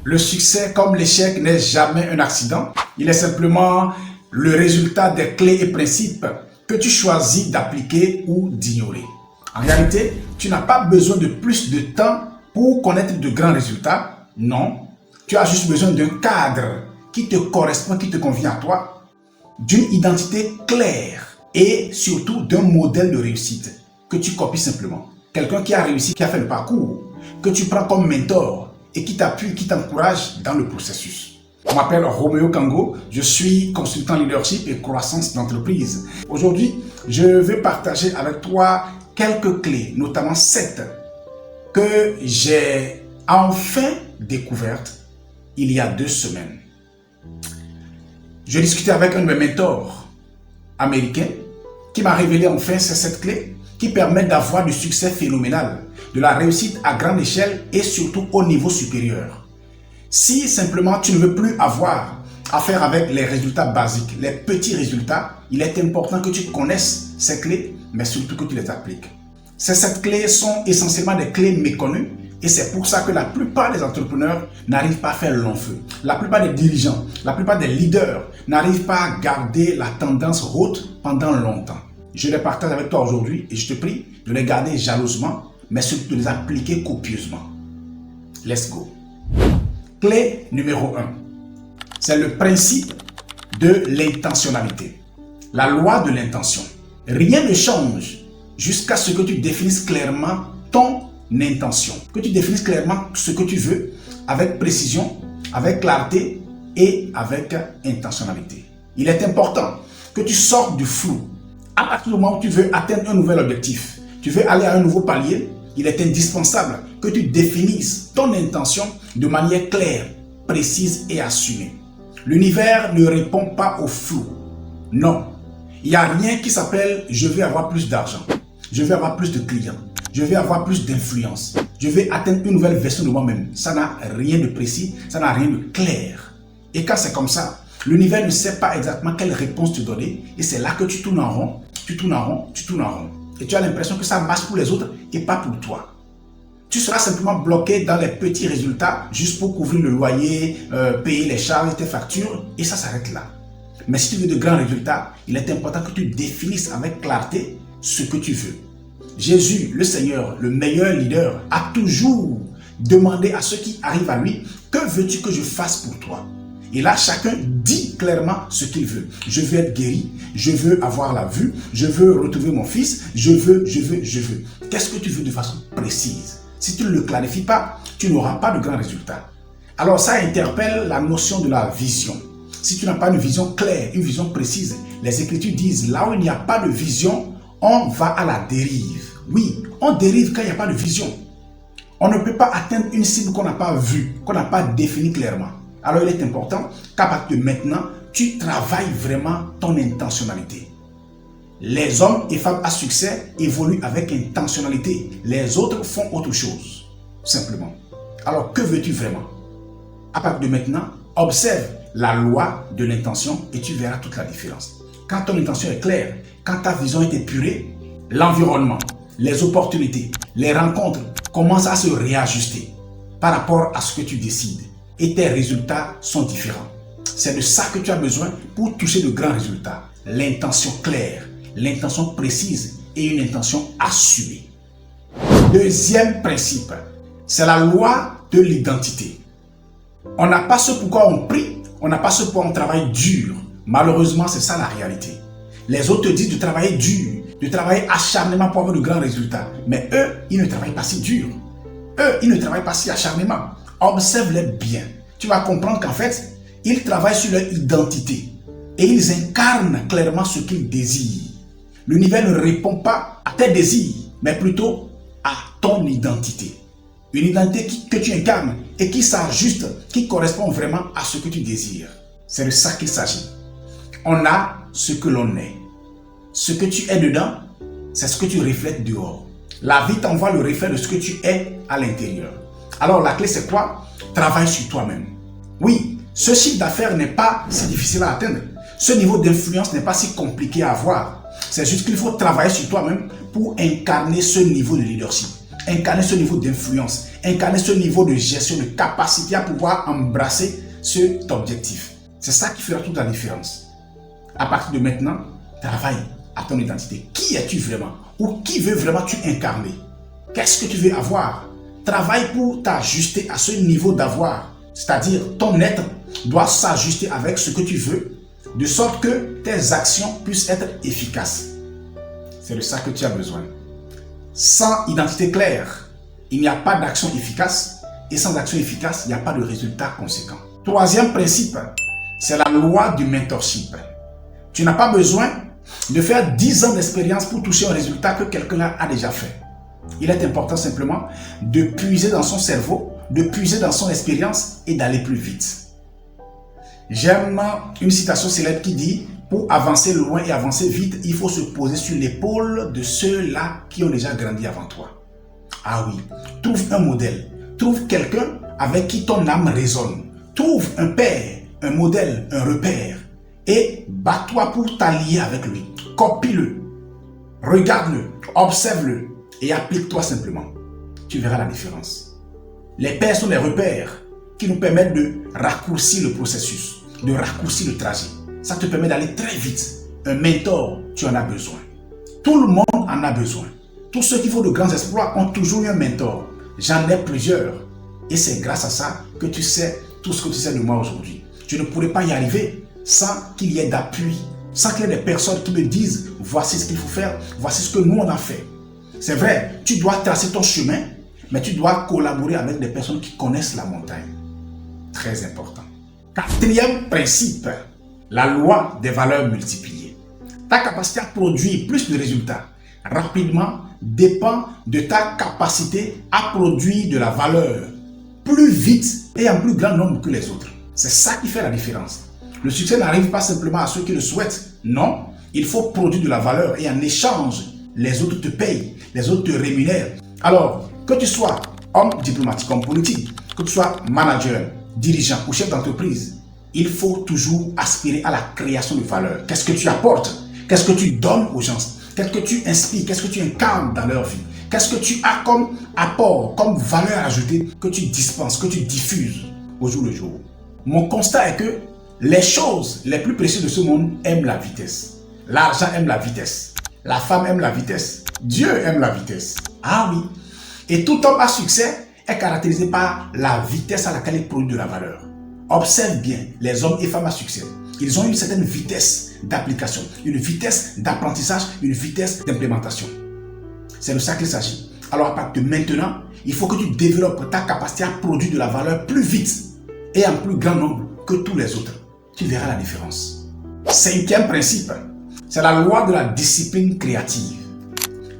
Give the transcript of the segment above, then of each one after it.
Le succès comme l'échec n'est jamais un accident. Il est simplement le résultat des clés et principes que tu choisis d'appliquer ou d'ignorer. En réalité, tu n'as pas besoin de plus de temps pour connaître de grands résultats. Non, tu as juste besoin d'un cadre qui te correspond, qui te convient à toi, d'une identité claire et surtout d'un modèle de réussite que tu copies simplement. Quelqu'un qui a réussi, qui a fait le parcours, que tu prends comme mentor et qui t'appuie, qui t'encourage dans le processus. Je m'appelle Roméo Kango, je suis consultant leadership et croissance d'entreprise. Aujourd'hui, je vais partager avec toi quelques clés, notamment 7, que j'ai enfin découvertes il y a 2 semaines. Je discutais avec un de mes mentors américains qui m'a révélé enfin ces 7 clés qui permettent d'avoir du succès phénoménal, de la réussite à grande échelle et surtout au niveau supérieur. Si simplement tu ne veux plus avoir à faire avec les résultats basiques, les petits résultats, il est important que tu connaisses ces clés, mais surtout que tu les appliques. Ces 7 clés sont essentiellement des clés méconnues et c'est pour ça que la plupart des entrepreneurs n'arrivent pas à faire long feu. La plupart des dirigeants, la plupart des leaders n'arrivent pas à garder la tendance haute pendant longtemps. Je les partage avec toi aujourd'hui et je te prie de les garder jalousement, mais surtout de les appliquer copieusement. Let's go. Clé numéro 1. C'est le principe de l'intentionnalité. La loi de l'intention. Rien ne change jusqu'à ce que tu définisses clairement ton intention. Que tu définisses clairement ce que tu veux avec précision, avec clarté et avec intentionnalité. Il est important que tu sortes du flou. À partir du moment où tu veux atteindre un nouvel objectif, tu veux aller à un nouveau palier, il est indispensable que tu définisses ton intention de manière claire, précise et assumée. L'univers ne répond pas au flou. Non. Il n'y a rien qui s'appelle « je vais avoir plus d'argent »,« je vais avoir plus de clients »,« je vais avoir plus d'influence »,« je vais atteindre une nouvelle version de moi-même ». Ça n'a rien de précis, ça n'a rien de clair. Et quand c'est comme ça, l'univers ne sait pas exactement quelle réponse te donner et c'est là que tu tournes en rond, tu tournes en rond, tu tournes en rond. Et tu as l'impression que ça marche pour les autres et pas pour toi. Tu seras simplement bloqué dans les petits résultats juste pour couvrir le loyer, payer les charges, tes factures et ça s'arrête là. Mais si tu veux de grands résultats, il est important que tu définisses avec clarté ce que tu veux. Jésus, le Seigneur, le meilleur leader, a toujours demandé à ceux qui arrivent à lui, que veux-tu que je fasse pour toi? Et là, chacun dit clairement ce qu'il veut. Je veux être guéri, je veux avoir la vue, je veux retrouver mon fils, je veux. Qu'est-ce que tu veux de façon précise? Si tu ne le clarifies pas, tu n'auras pas de grands résultats. Alors ça interpelle la notion de la vision. Si tu n'as pas une vision claire, une vision précise, les Écritures disent, là où il n'y a pas de vision, on va à la dérive. Oui, on dérive quand il n'y a pas de vision. On ne peut pas atteindre une cible qu'on n'a pas vue, qu'on n'a pas définie clairement. Alors il est important qu'à partir de maintenant, tu travailles vraiment ton intentionnalité. Les hommes et femmes à succès évoluent avec intentionnalité. Les autres font autre chose, simplement. Alors que veux-tu vraiment? À partir de maintenant, observe la loi de l'intention et tu verras toute la différence. Quand ton intention est claire, quand ta vision est épurée, l'environnement, les opportunités, les rencontres commencent à se réajuster par rapport à ce que tu décides. Et tes résultats sont différents. C'est de ça que tu as besoin pour toucher de grands résultats. L'intention claire, l'intention précise et une intention assumée. Deuxième principe, c'est la loi de l'identité. On n'a pas ce pourquoi on prie, on n'a pas ce pourquoi on travaille dur. Malheureusement, c'est ça la réalité. Les autres te disent de travailler dur, de travailler acharnement pour avoir de grands résultats. Mais eux, ils ne travaillent pas si dur. Eux, ils ne travaillent pas si acharnement. Observe-les bien. Tu vas comprendre qu'en fait, ils travaillent sur leur identité et ils incarnent clairement ce qu'ils désirent. L'univers ne répond pas à tes désirs, mais plutôt à ton identité. Une identité que tu incarnes et qui s'ajuste, qui correspond vraiment à ce que tu désires. C'est de ça qu'il s'agit. On a ce que l'on est. Ce que tu es dedans, c'est ce que tu reflètes dehors. La vie t'envoie le reflet de ce que tu es à l'intérieur. Alors la clé c'est quoi? Travaille sur toi-même. Oui, ce chiffre d'affaires n'est pas si difficile à atteindre. Ce niveau d'influence n'est pas si compliqué à avoir. C'est juste qu'il faut travailler sur toi-même pour incarner ce niveau de leadership, incarner ce niveau d'influence, incarner ce niveau de gestion, de capacité à pouvoir embrasser cet objectif. C'est ça qui fera toute la différence. À partir de maintenant, travaille à ton identité. Qui es-tu vraiment? Ou qui veux vraiment tu incarner? Qu'est-ce que tu veux avoir? Travaille pour t'ajuster à ce niveau d'avoir. C'est-à-dire, ton être doit s'ajuster avec ce que tu veux, de sorte que tes actions puissent être efficaces. C'est de ça que tu as besoin. Sans identité claire, il n'y a pas d'action efficace. Et sans action efficace, il n'y a pas de résultat conséquent. Troisième principe, c'est la loi du mentorship. Tu n'as pas besoin de faire 10 ans d'expérience pour toucher un résultat que quelqu'un a déjà fait. Il est important simplement de puiser dans son cerveau, de puiser dans son expérience et d'aller plus vite. J'aime une citation célèbre qui dit « Pour avancer loin et avancer vite, il faut se poser sur l'épaule de ceux-là qui ont déjà grandi avant toi. » Ah oui, trouve un modèle, trouve quelqu'un avec qui ton âme résonne. Trouve un père, un modèle, un repère et bats-toi pour t'allier avec lui. Copie-le, regarde-le, observe-le et applique-toi simplement. Tu verras la différence. Les pères sont des repères qui nous permettent de raccourcir le processus, de raccourcir le trajet. Ça te permet d'aller très vite. Un mentor, tu en as besoin. Tout le monde en a besoin. Tous ceux qui font de grands exploits ont toujours eu un mentor. J'en ai plusieurs. Et c'est grâce à ça que tu sais tout ce que tu sais de moi aujourd'hui. Je ne pourrais pas y arriver sans qu'il y ait d'appui, sans qu'il y ait des personnes qui me disent « Voici ce qu'il faut faire, voici ce que nous on a fait ». C'est vrai, tu dois tracer ton chemin, mais tu dois collaborer avec des personnes qui connaissent la montagne. Très important. Quatrième principe, la loi des valeurs multipliées. Ta capacité à produire plus de résultats rapidement dépend de ta capacité à produire de la valeur plus vite et en plus grand nombre que les autres. C'est ça qui fait la différence. Le succès n'arrive pas simplement à ceux qui le souhaitent. Non, il faut produire de la valeur et en échange, les autres te payent, les autres te rémunèrent. Alors, que tu sois homme diplomatique, homme politique, que tu sois manager, dirigeant ou chef d'entreprise, il faut toujours aspirer à la création de valeur. Qu'est-ce que tu apportes? Qu'est-ce que tu donnes aux gens? Qu'est-ce que tu inspires? Qu'est-ce que tu incarnes dans leur vie? Qu'est-ce que tu as comme apport, comme valeur ajoutée que tu dispenses, que tu diffuses au jour le jour? Mon constat est que les choses les plus précieuses de ce monde aiment la vitesse. L'argent aime la vitesse. La femme aime la vitesse. Dieu aime la vitesse. Ah oui. Et tout homme à succès est caractérisé par la vitesse à laquelle il produit de la valeur. Observe bien les hommes et femmes à succès. Ils ont une certaine vitesse d'application, une vitesse d'apprentissage, une vitesse d'implémentation. C'est de ça qu'il s'agit. Alors à partir de maintenant, il faut que tu développes ta capacité à produire de la valeur plus vite et en plus grand nombre que tous les autres. Tu verras la différence. Cinquième principe, c'est la loi de la discipline créative.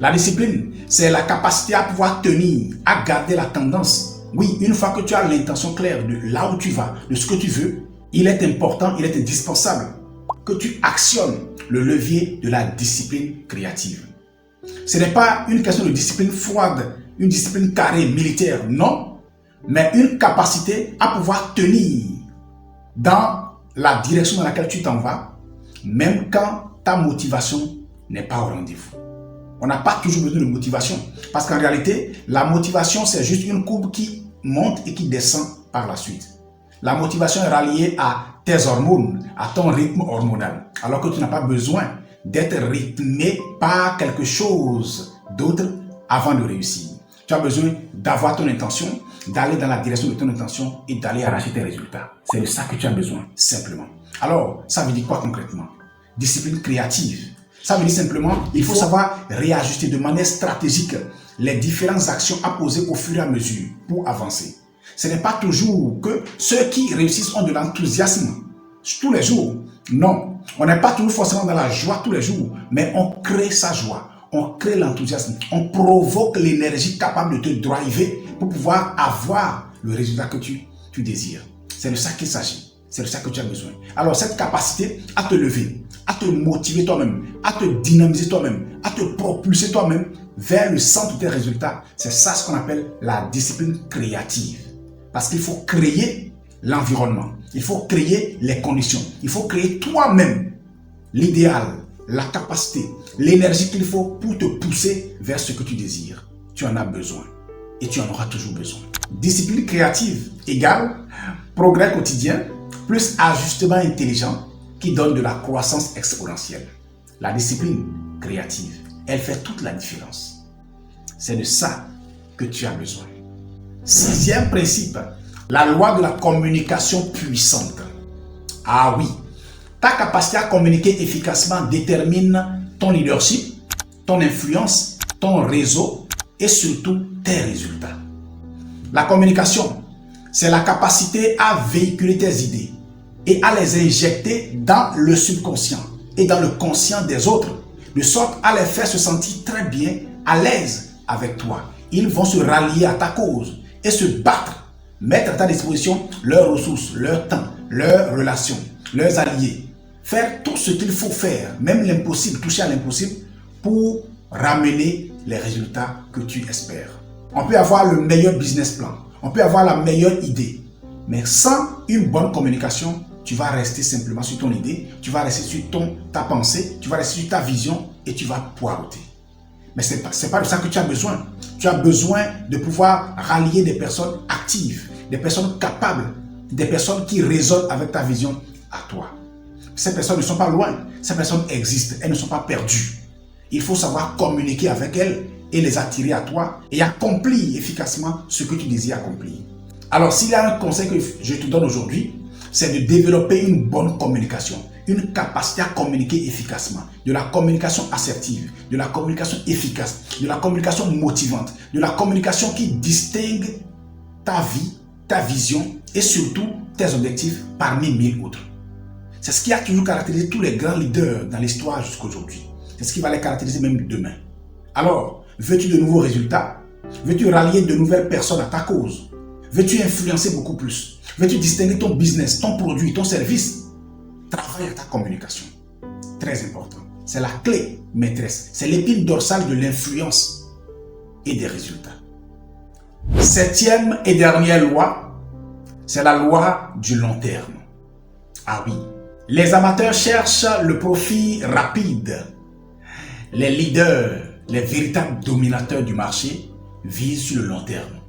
La discipline, c'est la capacité à pouvoir tenir, à garder la tendance. Oui, une fois que tu as l'intention claire de là où tu vas, de ce que tu veux, il est important, il est indispensable que tu actionnes le levier de la discipline créative. Ce n'est pas une question de discipline froide, une discipline carrée, militaire, non, mais une capacité à pouvoir tenir dans la direction dans laquelle tu t'en vas, même quand ta motivation n'est pas au rendez-vous. On n'a pas toujours besoin de motivation, parce qu'en réalité, la motivation, c'est juste une courbe qui monte et qui descend par la suite. La motivation est reliée à tes hormones, à ton rythme hormonal, alors que tu n'as pas besoin d'être rythmé par quelque chose d'autre avant de réussir. Tu as besoin d'avoir ton intention, d'aller dans la direction de ton intention et d'aller arracher tes résultats. C'est de ça que tu as besoin, simplement. Alors, ça veut dire quoi concrètement? Discipline créative. Ça veut dire simplement, il faut savoir réajuster de manière stratégique les différentes actions à poser au fur et à mesure pour avancer. Ce n'est pas toujours que ceux qui réussissent ont de l'enthousiasme tous les jours. Non, on n'est pas toujours forcément dans la joie tous les jours, mais on crée sa joie, on crée l'enthousiasme, on provoque l'énergie capable de te driver pour pouvoir avoir le résultat que tu désires. C'est de ça qu'il s'agit. C'est de ça que tu as besoin. Alors cette capacité à te lever, à te motiver toi-même, à te dynamiser toi-même, à te propulser toi-même vers le centre de tes résultats, c'est ça ce qu'on appelle la discipline créative. Parce qu'il faut créer l'environnement, il faut créer les conditions, il faut créer toi-même l'idéal, la capacité, l'énergie qu'il faut pour te pousser vers ce que tu désires. Tu en as besoin. et tu en auras toujours besoin. Discipline créative égale progrès quotidien plus ajustement intelligent qui donne de la croissance exponentielle. La discipline créative, elle fait toute la différence. C'est de ça que tu as besoin. Sixième principe, la loi de la communication puissante. Ah oui, ta capacité à communiquer efficacement détermine ton leadership, ton influence, ton réseau et surtout tes résultats. La communication, c'est la capacité à véhiculer tes idées et à les injecter dans le subconscient et dans le conscient des autres, de sorte à les faire se sentir très bien, à l'aise avec toi. Ils vont se rallier à ta cause et se battre, mettre à ta disposition leurs ressources, leur temps, leurs relations, leurs alliés. Faire tout ce qu'il faut faire, même l'impossible, toucher à l'impossible, pour ramener les résultats que tu espères. On peut avoir le meilleur business plan, on peut avoir la meilleure idée, mais sans une bonne communication, tu vas rester simplement sur ton idée, tu vas rester sur ta pensée, tu vas rester sur ta vision et tu vas poireauter. Mais ce n'est pas de ça que tu as besoin. Tu as besoin de pouvoir rallier des personnes actives, des personnes capables, des personnes qui résonnent avec ta vision à toi. Ces personnes ne sont pas loin, ces personnes existent, elles ne sont pas perdues. Il faut savoir communiquer avec elles et les attirer à toi et accomplir efficacement ce que tu désires accomplir. Alors, s'il y a un conseil que je te donne aujourd'hui, c'est de développer une bonne communication, une capacité à communiquer efficacement, de la communication assertive, de la communication efficace, de la communication motivante, de la communication qui distingue ta vie, ta vision et surtout tes objectifs parmi 1000 autres. C'est ce qui a toujours caractérisé tous les grands leaders dans l'histoire jusqu'à aujourd'hui. C'est ce qui va les caractériser même demain. Alors, veux-tu de nouveaux résultats? Veux-tu rallier de nouvelles personnes à ta cause? Veux-tu influencer beaucoup plus? Veux-tu distinguer ton business, ton produit, ton service? Travaille à ta communication. Très important. C'est la clé maîtresse. C'est l'épine dorsale de l'influence et des résultats. Septième et dernière loi, c'est la loi du long terme. Ah oui. Les amateurs cherchent le profit rapide. Les leaders, les véritables dominateurs du marché visent sur le long terme.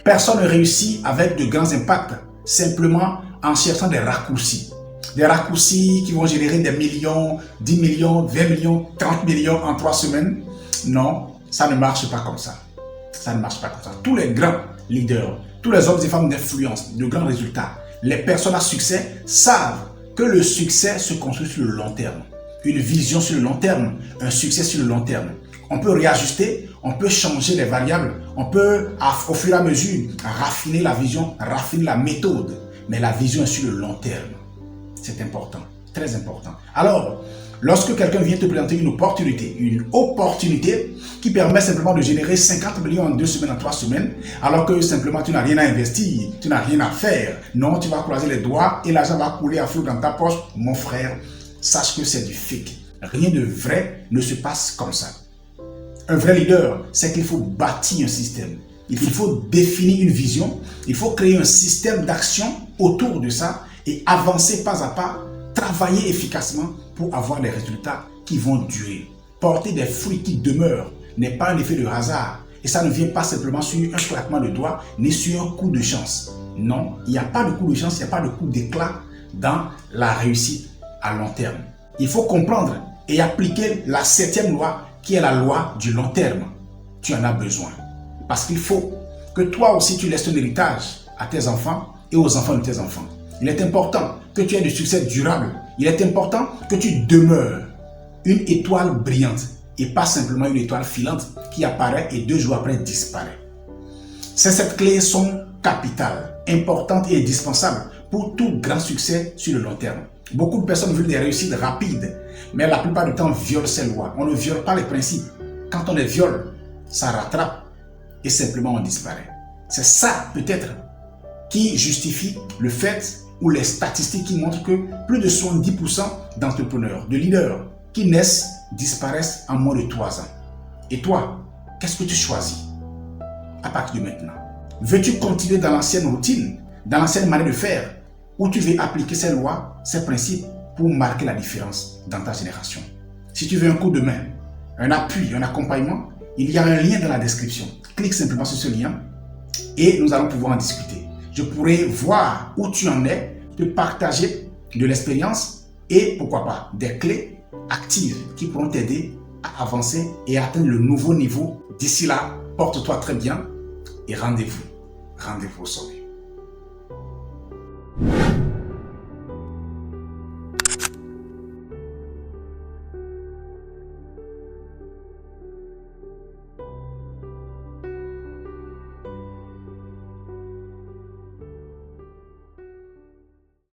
Personne ne réussit avec de grands impacts simplement en cherchant des raccourcis. Des raccourcis qui vont générer des millions, 10 millions, 20 millions, 30 millions en 3 semaines. Non, ça ne marche pas comme ça. Ça ne marche pas comme ça. Tous les grands leaders, tous les hommes et femmes d'influence, de grands résultats, les personnes à succès savent que le succès se construit sur le long terme. Une vision sur le long terme, un succès sur le long terme. On peut réajuster, on peut changer les variables, on peut au fur et à mesure raffiner la vision, raffiner la méthode. Mais la vision est sur le long terme. C'est important, très important. Alors, lorsque quelqu'un vient te présenter une opportunité qui permet simplement de générer 50 millions en 2 semaines, en 3 semaines, alors que simplement tu n'as rien à investir, tu n'as rien à faire. Non, tu vas croiser les doigts et l'argent va couler à flot dans ta poche. Mon frère, sache que c'est du fake. Rien de vrai ne se passe comme ça. Un vrai leader, c'est qu'il faut bâtir un système. Il faut définir une vision. Il faut créer un système d'action autour de ça et avancer pas à pas, travailler efficacement pour avoir des résultats qui vont durer. Porter des fruits qui demeurent n'est pas un effet de hasard. Et ça ne vient pas simplement sur un claquement de doigts, ni sur un coup de chance. Non, il n'y a pas de coup de chance, il n'y a pas de coup d'éclat dans la réussite à long terme. Il faut comprendre et appliquer la 7e loi qui est la loi du long terme. Tu en as besoin. Parce qu'il faut que toi aussi tu laisses ton héritage à tes enfants et aux enfants de tes enfants. Il est important que tu aies du succès durable. Il est important que tu demeures une étoile brillante et pas simplement une étoile filante qui apparaît et 2 jours après disparaît. Ces 7 clés sont capitales, importantes et indispensables pour tout grand succès sur le long terme. Beaucoup de personnes veulent des réussites rapides, mais la plupart du temps violent ces lois. On ne viole pas les principes. Quand on les viole, ça rattrape et simplement on disparaît. C'est ça peut-être qui justifie le fait ou les statistiques qui montrent que plus de 70% d'entrepreneurs, de leaders qui naissent disparaissent en moins de 3 ans. Et toi, qu'est-ce que tu choisis à partir de maintenant? Veux-tu continuer dans l'ancienne routine, dans l'ancienne manière de faire, ou tu veux appliquer ces lois, ces principes pour marquer la différence dans ta génération? Si tu veux un coup de main, un appui, un accompagnement, il y a un lien dans la description. clique simplement sur ce lien et nous allons pouvoir en discuter. Je pourrai voir où tu en es, te partager de l'expérience et pourquoi pas des clés actives qui pourront t'aider à avancer et à atteindre le nouveau niveau. D'ici là, porte-toi très bien et rendez-vous au sommet.